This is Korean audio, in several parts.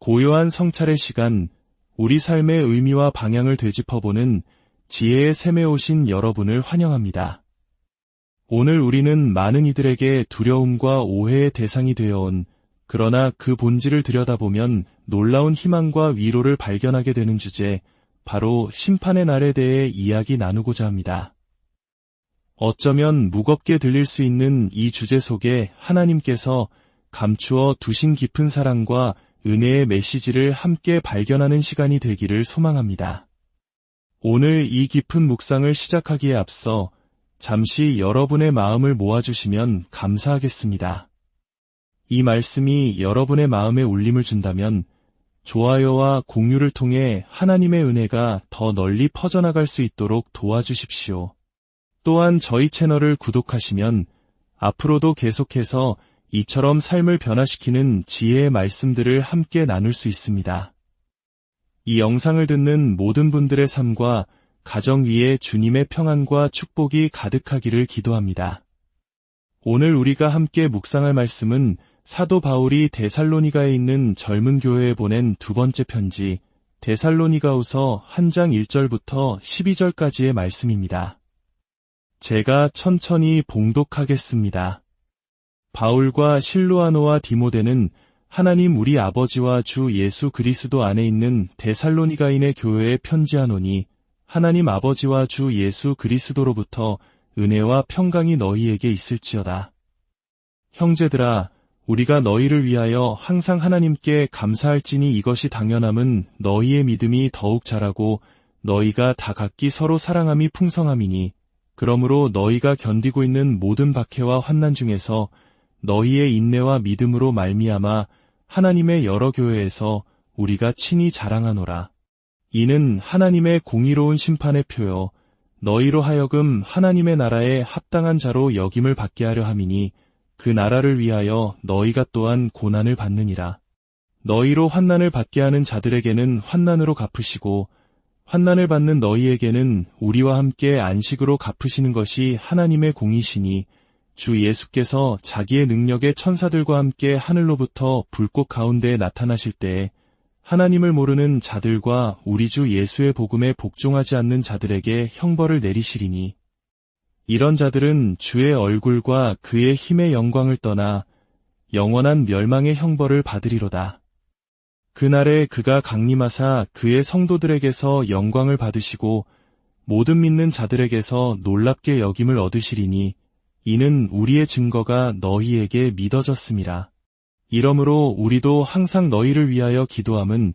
고요한 성찰의 시간, 우리 삶의 의미와 방향을 되짚어보는 지혜의 샘에 오신 여러분을 환영합니다. 오늘 우리는 많은 이들에게 두려움과 오해의 대상이 되어온, 그러나 그 본질을 들여다보면 놀라운 희망과 위로를 발견하게 되는 주제, 바로 심판의 날에 대해 이야기 나누고자 합니다. 어쩌면 무겁게 들릴 수 있는 이 주제 속에 하나님께서 감추어 두신 깊은 사랑과 은혜의 메시지를 함께 발견하는 시간이 되기를 소망합니다. 오늘 이 깊은 묵상을 시작하기에 앞서 잠시 여러분의 마음을 모아주시면 감사하겠습니다. 이 말씀이 여러분의 마음에 울림을 준다면 좋아요와 공유를 통해 하나님의 은혜가 더 널리 퍼져나갈 수 있도록 도와주십시오. 또한 저희 채널을 구독하시면 앞으로도 계속해서 이처럼 삶을 변화시키는 지혜의 말씀들을 함께 나눌 수 있습니다. 이 영상을 듣는 모든 분들의 삶과 가정 위에 주님의 평안과 축복이 가득하기를 기도합니다. 오늘 우리가 함께 묵상할 말씀은 사도 바울이 데살로니가에 있는 젊은 교회에 보낸 두 번째 편지 데살로니가후서 1장 1절부터 12절까지의 말씀입니다. 제가 천천히 봉독하겠습니다. 바울과 실로아노와 디모데는 하나님 우리 아버지와 주 예수 그리스도 안에 있는 데살로니가인의 교회에 편지하노니 하나님 아버지와 주 예수 그리스도로부터 은혜와 평강이 너희에게 있을지어다. 형제들아, 우리가 너희를 위하여 항상 하나님께 감사할지니 이것이 당연함은 너희의 믿음이 더욱 자라고 너희가 다 각기 서로 사랑함이 풍성함이니 그러므로 너희가 견디고 있는 모든 박해와 환난 중에서 너희의 인내와 믿음으로 말미암아 하나님의 여러 교회에서 우리가 친히 자랑하노라. 이는 하나님의 공의로운 심판의 표요 너희로 하여금 하나님의 나라에 합당한 자로 여김을 받게 하려 함이니 그 나라를 위하여 너희가 또한 고난을 받느니라. 너희로 환난을 받게 하는 자들에게는 환난으로 갚으시고 환난을 받는 너희에게는 우리와 함께 안식으로 갚으시는 것이 하나님의 공이시니 주 예수께서 자기의 능력의 천사들과 함께 하늘로부터 불꽃 가운데에 나타나실 때에 하나님을 모르는 자들과 우리 주 예수의 복음에 복종하지 않는 자들에게 형벌을 내리시리니 이런 자들은 주의 얼굴과 그의 힘의 영광을 떠나 영원한 멸망의 형벌을 받으리로다. 그날에 그가 강림하사 그의 성도들에게서 영광을 받으시고 모든 믿는 자들에게서 놀랍게 여김을 얻으시리니 이는 우리의 증거가 너희에게 믿어졌음이라. 이러므로 우리도 항상 너희를 위하여 기도함은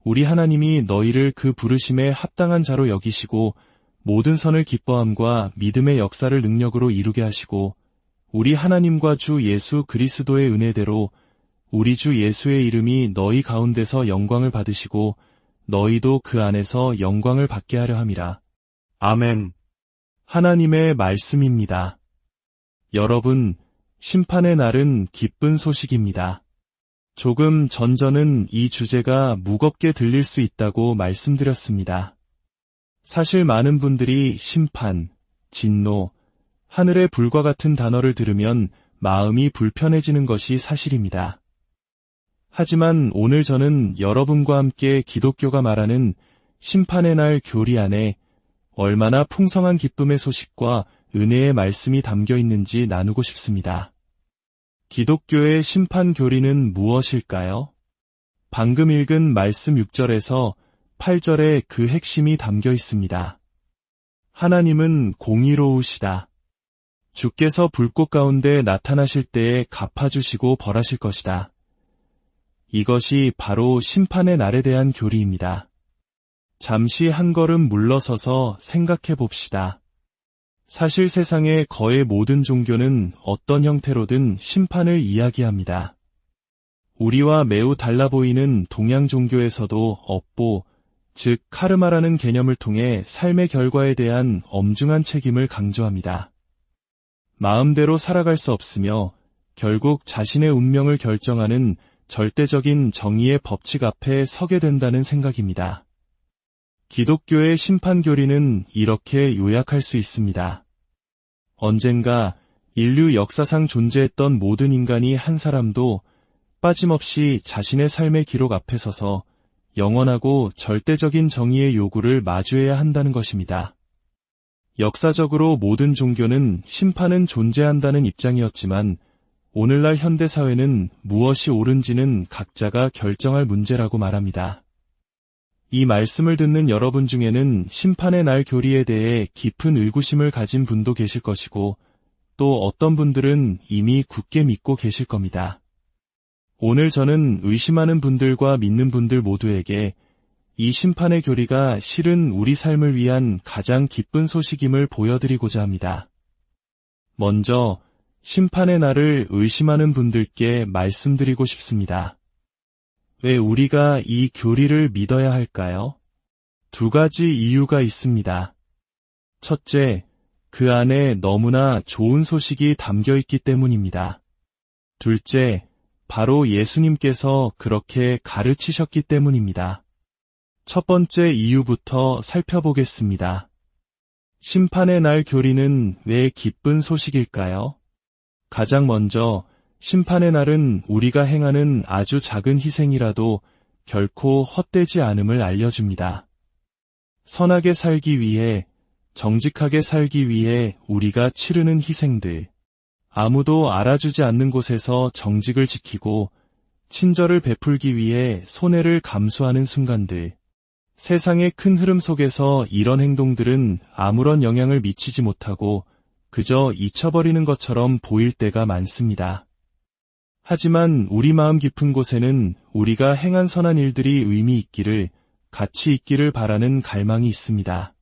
우리 하나님이 너희를 그 부르심에 합당한 자로 여기시고 모든 선을 기뻐함과 믿음의 역사를 능력으로 이루게 하시고 우리 하나님과 주 예수 그리스도의 은혜대로 우리 주 예수의 이름이 너희 가운데서 영광을 받으시고 너희도 그 안에서 영광을 받게 하려 함이라. 아멘. 하나님의 말씀입니다. 여러분, 심판의 날은 기쁜 소식입니다. 조금 전 저는 이 주제가 무겁게 들릴 수 있다고 말씀드렸습니다. 사실 많은 분들이 심판, 진노, 하늘의 불과 같은 단어를 들으면 마음이 불편해지는 것이 사실입니다. 하지만 오늘 저는 여러분과 함께 기독교가 말하는 심판의 날 교리 안에 얼마나 풍성한 기쁨의 소식과 은혜의 말씀이 담겨 있는지 나누고 싶습니다. 기독교의 심판 교리는 무엇일까요? 방금 읽은 말씀 6절에서 8절에 그 핵심이 담겨 있습니다. 하나님은 공의로우시다. 주께서 불꽃 가운데 나타나실 때에 갚아주시고 벌하실 것이다. 이것이 바로 심판의 날에 대한 교리입니다. 잠시 한 걸음 물러서서 생각해 봅시다. 사실 세상의 거의 모든 종교는 어떤 형태로든 심판을 이야기합니다. 우리와 매우 달라 보이는 동양 종교에서도 업보, 즉 카르마라는 개념을 통해 삶의 결과에 대한 엄중한 책임을 강조합니다. 마음대로 살아갈 수 없으며 결국 자신의 운명을 결정하는 절대적인 정의의 법칙 앞에 서게 된다는 생각입니다. 기독교의 심판 교리는 이렇게 요약할 수 있습니다. 언젠가 인류 역사상 존재했던 모든 인간이 한 사람도 빠짐없이 자신의 삶의 기록 앞에 서서 영원하고 절대적인 정의의 요구를 마주해야 한다는 것입니다. 역사적으로 모든 종교는 심판은 존재한다는 입장이었지만 오늘날 현대사회는 무엇이 옳은지는 각자가 결정할 문제라고 말합니다. 이 말씀을 듣는 여러분 중에는 심판의 날 교리에 대해 깊은 의구심을 가진 분도 계실 것이고 또 어떤 분들은 이미 굳게 믿고 계실 겁니다. 오늘 저는 의심하는 분들과 믿는 분들 모두에게 이 심판의 교리가 실은 우리 삶을 위한 가장 기쁜 소식임을 보여드리고자 합니다. 먼저 심판의 날을 의심하는 분들께 말씀드리고 싶습니다. 왜 우리가 이 교리를 믿어야 할까요? 두 가지 이유가 있습니다. 첫째, 그 안에 너무나 좋은 소식이 담겨 있기 때문입니다. 둘째, 바로 예수님께서 그렇게 가르치셨기 때문입니다. 첫 번째 이유부터 살펴보겠습니다. 심판의 날 교리는 왜 기쁜 소식일까요? 가장 먼저 심판의 날은 우리가 행하는 아주 작은 희생이라도 결코 헛되지 않음을 알려줍니다. 선하게 살기 위해, 정직하게 살기 위해 우리가 치르는 희생들, 아무도 알아주지 않는 곳에서 정직을 지키고 친절을 베풀기 위해 손해를 감수하는 순간들, 세상의 큰 흐름 속에서 이런 행동들은 아무런 영향을 미치지 못하고 그저 잊혀버리는 것처럼 보일 때가 많습니다. 하지만 우리 마음 깊은 곳에는 우리가 행한 선한 일들이 의미 있기를, 가치 있기를 바라는 갈망이 있습니다.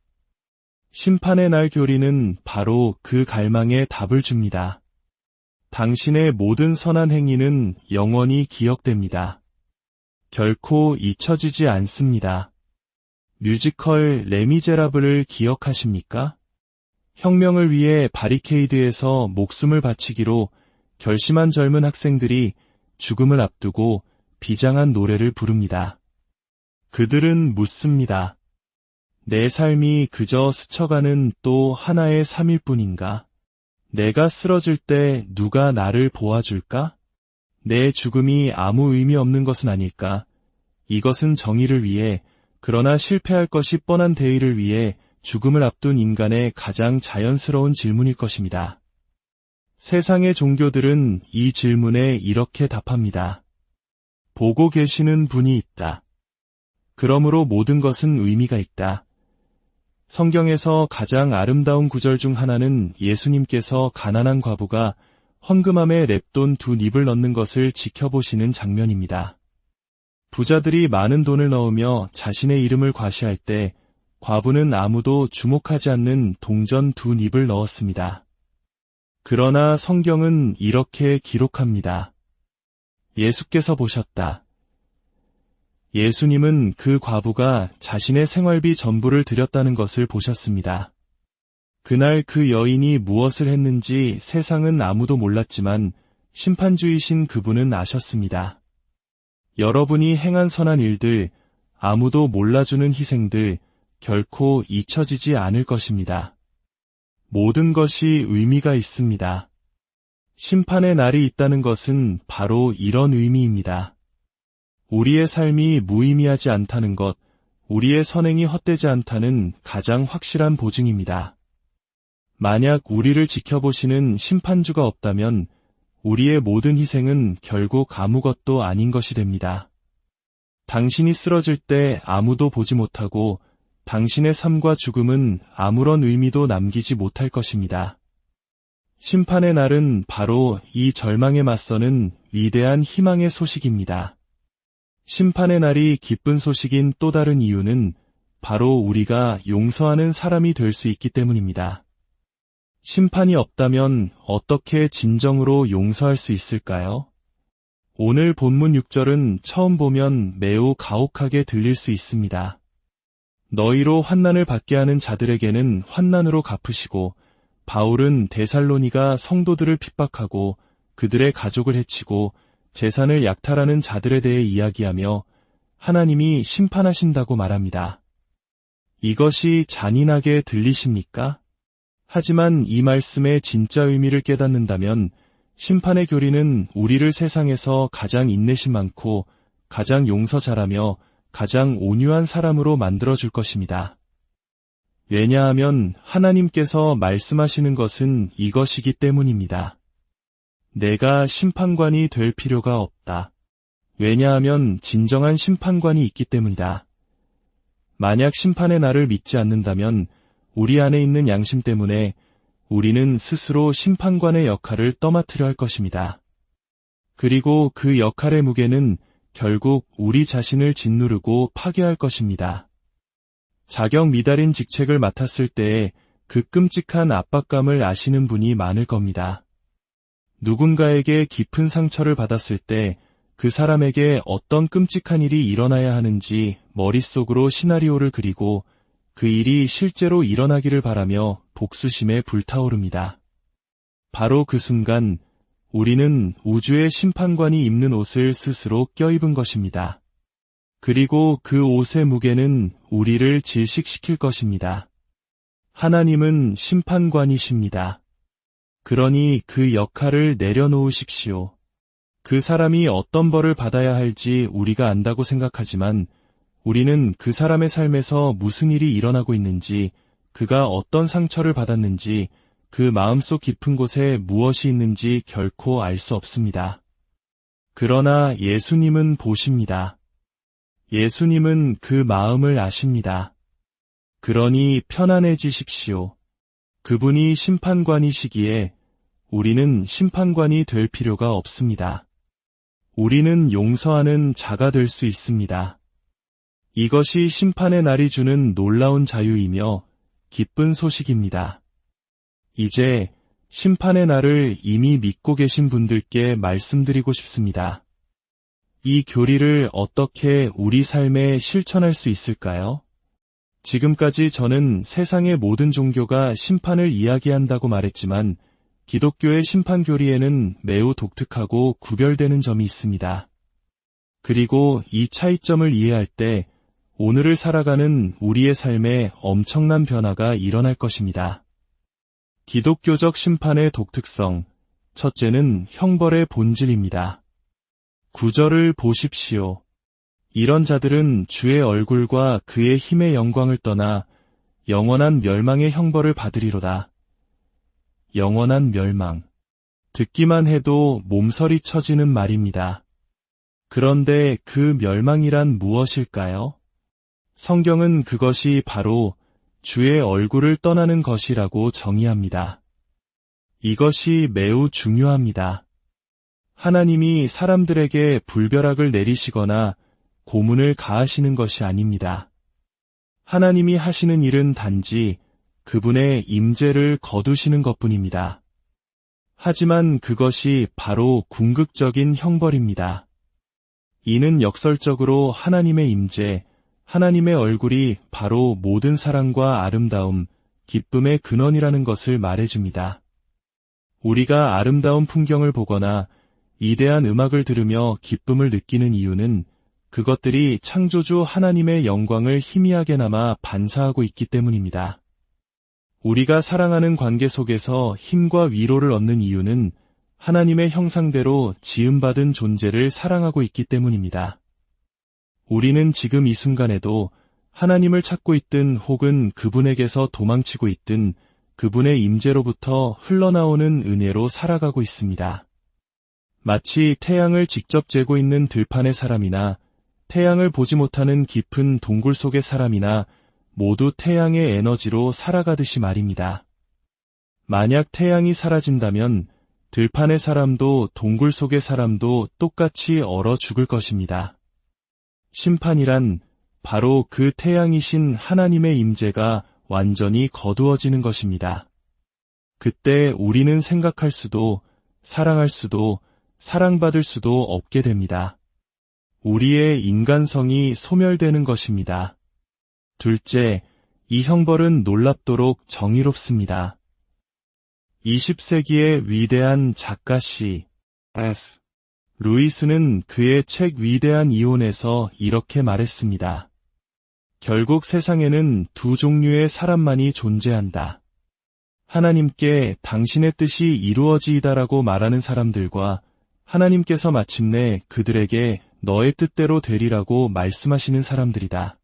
심판의 날 교리는 바로 그 갈망에 답을 줍니다. 당신의 모든 선한 행위는 영원히 기억됩니다. 결코 잊혀지지 않습니다. 뮤지컬 레미제라블을 기억하십니까? 혁명을 위해 바리케이드에서 목숨을 바치기로 결심한 젊은 학생들이 죽음을 앞두고 비장한 노래를 부릅니다. 그들은 묻습니다. 내 삶이 그저 스쳐가는 또 하나의 삶일 뿐인가? 내가 쓰러질 때 누가 나를 보아줄까? 내 죽음이 아무 의미 없는 것은 아닐까? 이것은 정의를 위해, 그러나 실패할 것이 뻔한 대의를 위해 죽음을 앞둔 인간의 가장 자연스러운 질문일 것입니다. 세상의 종교들은 이 질문에 이렇게 답합니다. 보고 계시는 분이 있다. 그러므로 모든 것은 의미가 있다. 성경에서 가장 아름다운 구절 중 하나는 예수님께서 가난한 과부가 헌금함에 랩돈 2닙을 넣는 것을 지켜보시는 장면입니다. 부자들이 많은 돈을 넣으며 자신의 이름을 과시할 때 과부는 아무도 주목하지 않는 동전 2닙을 넣었습니다. 그러나 성경은 이렇게 기록합니다. 예수께서 보셨다. 예수님은 그 과부가 자신의 생활비 전부를 드렸다는 것을 보셨습니다. 그날 그 여인이 무엇을 했는지 세상은 아무도 몰랐지만 심판주이신 그분은 아셨습니다. 여러분이 행한 선한 일들, 아무도 몰라주는 희생들, 결코 잊혀지지 않을 것입니다. 모든 것이 의미가 있습니다. 심판의 날이 있다는 것은 바로 이런 의미입니다. 우리의 삶이 무의미하지 않다는 것, 우리의 선행이 헛되지 않다는 가장 확실한 보증입니다. 만약 우리를 지켜보시는 심판주가 없다면 우리의 모든 희생은 결국 아무것도 아닌 것이 됩니다. 당신이 쓰러질 때 아무도 보지 못하고 당신의 삶과 죽음은 아무런 의미도 남기지 못할 것입니다. 심판의 날은 바로 이 절망에 맞서는 위대한 희망의 소식입니다. 심판의 날이 기쁜 소식인 또 다른 이유는 바로 우리가 용서하는 사람이 될 수 있기 때문입니다. 심판이 없다면 어떻게 진정으로 용서할 수 있을까요? 오늘 본문 6절은 처음 보면 매우 가혹하게 들릴 수 있습니다. 너희로 환난을 받게 하는 자들에게는 환난으로 갚으시고, 바울은 데살로니가 성도들을 핍박하고 그들의 가족을 해치고 재산을 약탈하는 자들에 대해 이야기하며 하나님이 심판하신다고 말합니다. 이것이 잔인하게 들리십니까? 하지만 이 말씀의 진짜 의미를 깨닫는다면 심판의 교리는 우리를 세상에서 가장 인내심 많고 가장 용서 잘하며 가장 온유한 사람으로 만들어줄 것입니다. 왜냐하면 하나님께서 말씀하시는 것은 이것이기 때문입니다. 내가 심판관이 될 필요가 없다. 왜냐하면 진정한 심판관이 있기 때문이다. 만약 심판의 날을 믿지 않는다면 우리 안에 있는 양심 때문에 우리는 스스로 심판관의 역할을 떠맡으려 할 것입니다. 그리고 그 역할의 무게는 결국 우리 자신을 짓누르고 파괴할 것입니다. 자격 미달인 직책을 맡았을 때의 그 끔찍한 압박감을 아시는 분이 많을 겁니다. 누군가에게 깊은 상처를 받았을 때 그 사람에게 어떤 끔찍한 일이 일어나야 하는지 머릿속으로 시나리오를 그리고 그 일이 실제로 일어나기를 바라며 복수심에 불타오릅니다. 바로 그 순간 우리는 우주의 심판관이 입는 옷을 스스로 껴입은 것입니다. 그리고 그 옷의 무게는 우리를 질식시킬 것입니다. 하나님은 심판관이십니다. 그러니 그 역할을 내려놓으십시오. 그 사람이 어떤 벌을 받아야 할지 우리가 안다고 생각하지만 우리는 그 사람의 삶에서 무슨 일이 일어나고 있는지, 그가 어떤 상처를 받았는지, 그 마음속 깊은 곳에 무엇이 있는지 결코 알 수 없습니다. 그러나 예수님은 보십니다. 예수님은 그 마음을 아십니다. 그러니 편안해지십시오. 그분이 심판관이시기에 우리는 심판관이 될 필요가 없습니다. 우리는 용서하는 자가 될 수 있습니다. 이것이 심판의 날이 주는 놀라운 자유이며 기쁜 소식입니다. 이제 심판의 날을 이미 믿고 계신 분들께 말씀드리고 싶습니다. 이 교리를 어떻게 우리 삶에 실천할 수 있을까요? 지금까지 저는 세상의 모든 종교가 심판을 이야기한다고 말했지만 기독교의 심판 교리에는 매우 독특하고 구별되는 점이 있습니다. 그리고 이 차이점을 이해할 때 오늘을 살아가는 우리의 삶에 엄청난 변화가 일어날 것입니다. 기독교적 심판의 독특성, 첫째는 형벌의 본질입니다. 9절을 보십시오. 이런 자들은 주의 얼굴과 그의 힘의 영광을 떠나 영원한 멸망의 형벌을 받으리로다. 영원한 멸망. 듣기만 해도 몸서리 쳐지는 말입니다. 그런데 그 멸망이란 무엇일까요? 성경은 그것이 바로 주의 얼굴을 떠나는 것이라고 정의합니다. 이것이 매우 중요합니다. 하나님이 사람들에게 불벼락을 내리시거나 고문을 가하시는 것이 아닙니다. 하나님이 하시는 일은 단지 그분의 임재를 거두시는 것뿐입니다. 하지만 그것이 바로 궁극적인 형벌입니다. 이는 역설적으로 하나님의 임재, 하나님의 얼굴이 바로 모든 사랑과 아름다움, 기쁨의 근원이라는 것을 말해줍니다. 우리가 아름다운 풍경을 보거나 위대한 음악을 들으며 기쁨을 느끼는 이유는 그것들이 창조주 하나님의 영광을 희미하게나마 반사하고 있기 때문입니다. 우리가 사랑하는 관계 속에서 힘과 위로를 얻는 이유는 하나님의 형상대로 지음받은 존재를 사랑하고 있기 때문입니다. 우리는 지금 이 순간에도 하나님을 찾고 있든 혹은 그분에게서 도망치고 있든 그분의 임재로부터 흘러나오는 은혜로 살아가고 있습니다. 마치 태양을 직접 쬐고 있는 들판의 사람이나 태양을 보지 못하는 깊은 동굴 속의 사람이나 모두 태양의 에너지로 살아가듯이 말입니다. 만약 태양이 사라진다면 들판의 사람도 동굴 속의 사람도 똑같이 얼어 죽을 것입니다. 심판이란 바로 그 태양이신 하나님의 임재가 완전히 거두어지는 것입니다. 그때 우리는 생각할 수도, 사랑할 수도, 사랑받을 수도 없게 됩니다. 우리의 인간성이 소멸되는 것입니다. 둘째, 이 형벌은 놀랍도록 정의롭습니다. 20세기의 위대한 작가 C.S. 루이스는 그의 책 위대한 이혼에서 이렇게 말했습니다. 결국 세상에는 두 종류의 사람만이 존재한다. 하나님께 당신의 뜻이 이루어지이다라고 말하는 사람들과 하나님께서 마침내 그들에게 너의 뜻대로 되리라고 말씀하시는 사람들이다.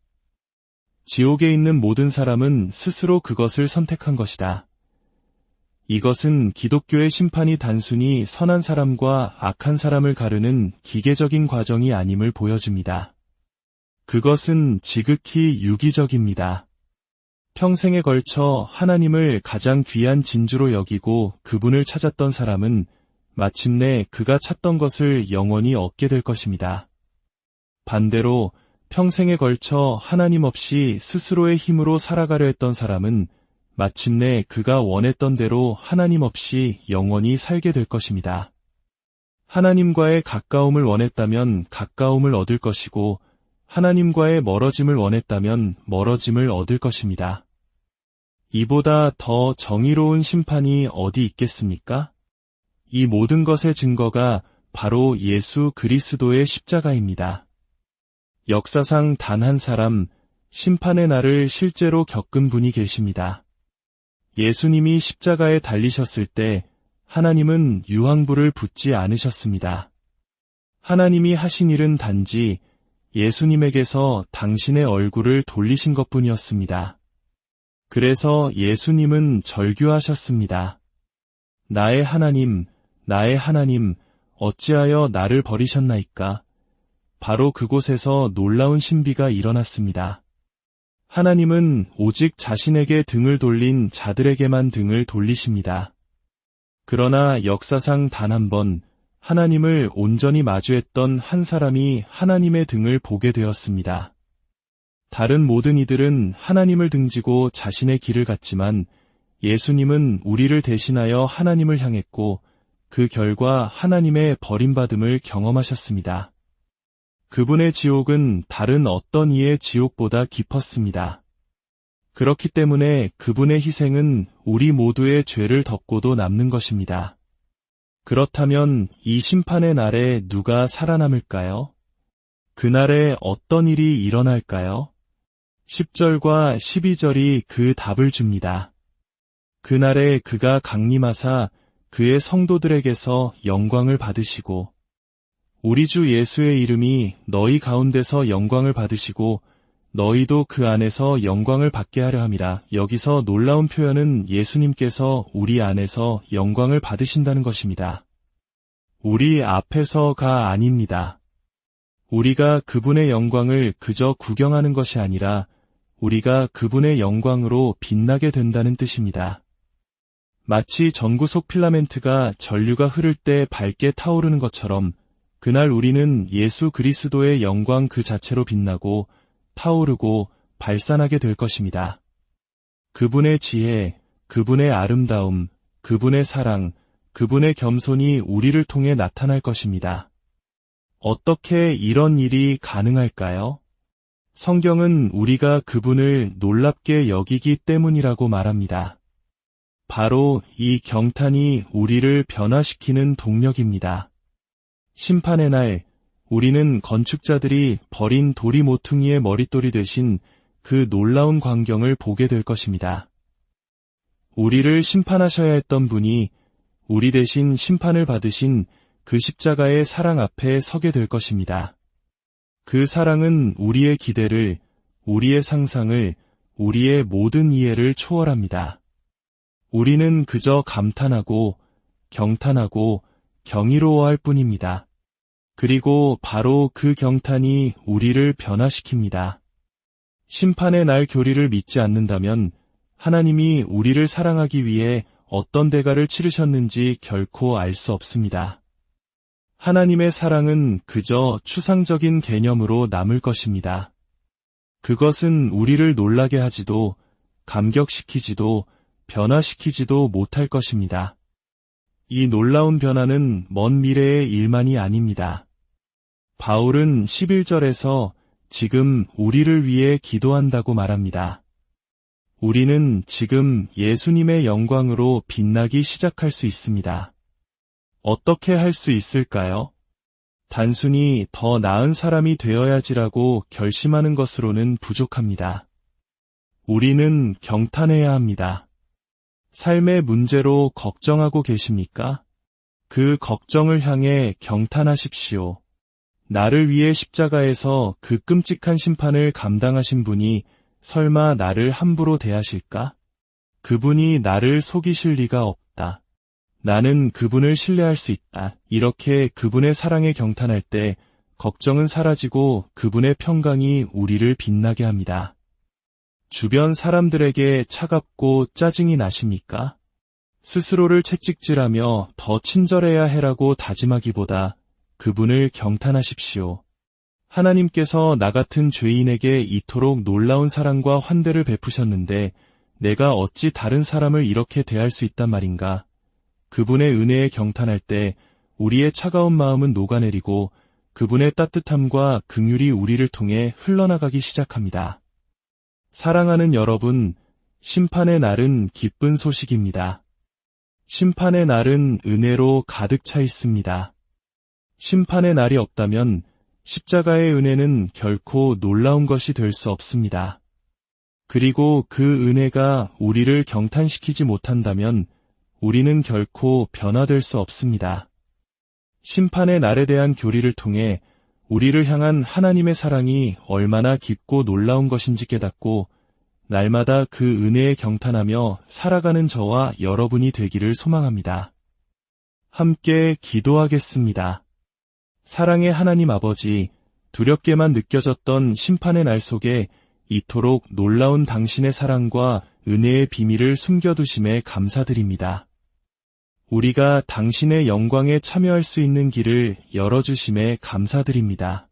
지옥에 있는 모든 사람은 스스로 그것을 선택한 것이다. 이것은 기독교의 심판이 단순히 선한 사람과 악한 사람을 가르는 기계적인 과정이 아님을 보여줍니다. 그것은 지극히 유기적입니다. 평생에 걸쳐 하나님을 가장 귀한 진주로 여기고 그분을 찾았던 사람은 마침내 그가 찾던 것을 영원히 얻게 될 것입니다. 반대로 평생에 걸쳐 하나님 없이 스스로의 힘으로 살아가려 했던 사람은 마침내 그가 원했던 대로 하나님 없이 영원히 살게 될 것입니다. 하나님과의 가까움을 원했다면 가까움을 얻을 것이고 하나님과의 멀어짐을 원했다면 멀어짐을 얻을 것입니다. 이보다 더 정의로운 심판이 어디 있겠습니까? 이 모든 것의 증거가 바로 예수 그리스도의 십자가입니다. 역사상 단 한 사람, 심판의 날을 실제로 겪은 분이 계십니다. 예수님이 십자가에 달리셨을 때 하나님은 유황불을 붓지 않으셨습니다. 하나님이 하신 일은 단지 예수님에게서 당신의 얼굴을 돌리신 것뿐이었습니다. 그래서 예수님은 절규하셨습니다. 나의 하나님, 어찌하여 나를 버리셨나이까? 바로 그곳에서 놀라운 신비가 일어났습니다. 하나님은 오직 자신에게 등을 돌린 자들에게만 등을 돌리십니다. 그러나 역사상 단 한 번 하나님을 온전히 마주했던 한 사람이 하나님의 등을 보게 되었습니다. 다른 모든 이들은 하나님을 등지고 자신의 길을 갔지만 예수님은 우리를 대신하여 하나님을 향했고 그 결과 하나님의 버림받음을 경험하셨습니다. 그분의 지옥은 다른 어떤 이의 지옥보다 깊었습니다. 그렇기 때문에 그분의 희생은 우리 모두의 죄를 덮고도 남는 것입니다. 그렇다면 이 심판의 날에 누가 살아남을까요? 그날에 어떤 일이 일어날까요? 10절과 12절이 그 답을 줍니다. 그날에 그가 강림하사 그의 성도들에게서 영광을 받으시고 우리 주 예수의 이름이 너희 가운데서 영광을 받으시고 너희도 그 안에서 영광을 받게 하려 함이라. 여기서 놀라운 표현은 예수님께서 우리 안에서 영광을 받으신다는 것입니다. 우리 앞에서가 아닙니다. 우리가 그분의 영광을 그저 구경하는 것이 아니라 우리가 그분의 영광으로 빛나게 된다는 뜻입니다. 마치 전구 속 필라멘트가 전류가 흐를 때 밝게 타오르는 것처럼 그날 우리는 예수 그리스도의 영광 그 자체로 빛나고 타오르고 발산하게 될 것입니다. 그분의 지혜, 그분의 아름다움, 그분의 사랑, 그분의 겸손이 우리를 통해 나타날 것입니다. 어떻게 이런 일이 가능할까요? 성경은 우리가 그분을 놀랍게 여기기 때문이라고 말합니다. 바로 이 경탄이 우리를 변화시키는 동력입니다. 심판의 날, 우리는 건축자들이 버린 도리 모퉁이의 머릿돌이 되신 그 놀라운 광경을 보게 될 것입니다. 우리를 심판하셔야 했던 분이 우리 대신 심판을 받으신 그 십자가의 사랑 앞에 서게 될 것입니다. 그 사랑은 우리의 기대를, 우리의 상상을, 우리의 모든 이해를 초월합니다. 우리는 그저 감탄하고 경탄하고 경이로워할 뿐입니다. 그리고 바로 그 경탄이 우리를 변화시킵니다. 심판의 날 교리를 믿지 않는다면 하나님이 우리를 사랑하기 위해 어떤 대가를 치르셨는지 결코 알 수 없습니다. 하나님의 사랑은 그저 추상적인 개념으로 남을 것입니다. 그것은 우리를 놀라게 하지도 감격시키지도 변화시키지도 못할 것입니다. 이 놀라운 변화는 먼 미래의 일만이 아닙니다. 바울은 11절에서 지금 우리를 위해 기도한다고 말합니다. 우리는 지금 예수님의 영광으로 빛나기 시작할 수 있습니다. 어떻게 할 수 있을까요? 단순히 더 나은 사람이 되어야지라고 결심하는 것으로는 부족합니다. 우리는 경탄해야 합니다. 삶의 문제로 걱정하고 계십니까? 그 걱정을 향해 경탄하십시오. 나를 위해 십자가에서 그 끔찍한 심판을 감당하신 분이 설마 나를 함부로 대하실까? 그분이 나를 속이실 리가 없다. 나는 그분을 신뢰할 수 있다. 이렇게 그분의 사랑에 경탄할 때 걱정은 사라지고 그분의 평강이 우리를 빛나게 합니다. 주변 사람들에게 차갑고 짜증이 나십니까? 스스로를 채찍질하며 더 친절해야 해라고 다짐하기보다 그분을 경탄하십시오. 하나님께서 나 같은 죄인에게 이토록 놀라운 사랑과 환대를 베푸셨는데 내가 어찌 다른 사람을 이렇게 대할 수 있단 말인가? 그분의 은혜에 경탄할 때 우리의 차가운 마음은 녹아내리고 그분의 따뜻함과 긍휼이 우리를 통해 흘러나가기 시작합니다. 사랑하는 여러분, 심판의 날은 기쁜 소식입니다. 심판의 날은 은혜로 가득 차 있습니다. 심판의 날이 없다면 십자가의 은혜는 결코 놀라운 것이 될 수 없습니다. 그리고 그 은혜가 우리를 경탄시키지 못한다면 우리는 결코 변화될 수 없습니다. 심판의 날에 대한 교리를 통해 우리를 향한 하나님의 사랑이 얼마나 깊고 놀라운 것인지 깨닫고 날마다 그 은혜에 경탄하며 살아가는 저와 여러분이 되기를 소망합니다. 함께 기도하겠습니다. 사랑의 하나님 아버지, 두렵게만 느껴졌던 심판의 날 속에 이토록 놀라운 당신의 사랑과 은혜의 비밀을 숨겨두심에 감사드립니다. 우리가 당신의 영광에 참여할 수 있는 길을 열어주심에 감사드립니다.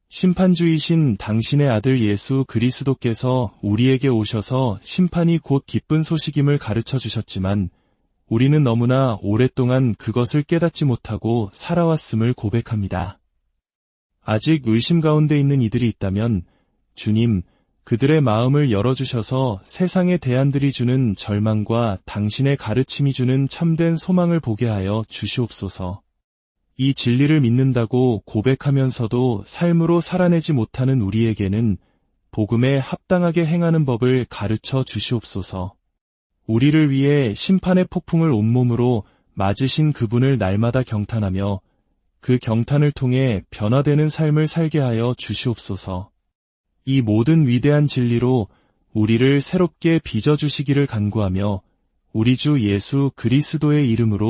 심판주이신 당신의 아들 예수 그리스도께서 우리에게 오셔서 심판이 곧 기쁜 소식임을 가르쳐 주셨지만 우리는 너무나 오랫동안 그것을 깨닫지 못하고 살아왔음을 고백합니다. 아직 의심 가운데 있는 이들이 있다면 주님, 그들의 마음을 열어주셔서 세상의 대안들이 주는 절망과 당신의 가르침이 주는 참된 소망을 보게 하여 주시옵소서. 이 진리를 믿는다고 고백하면서도 삶으로 살아내지 못하는 우리에게는 복음에 합당하게 행하는 법을 가르쳐 주시옵소서. 우리를 위해 심판의 폭풍을 온몸으로 맞으신 그분을 날마다 경탄하며 그 경탄을 통해 변화되는 삶을 살게 하여 주시옵소서. 이 모든 위대한 진리로 우리를 새롭게 빚어주시기를 간구하며 우리 주 예수 그리스도의 이름으로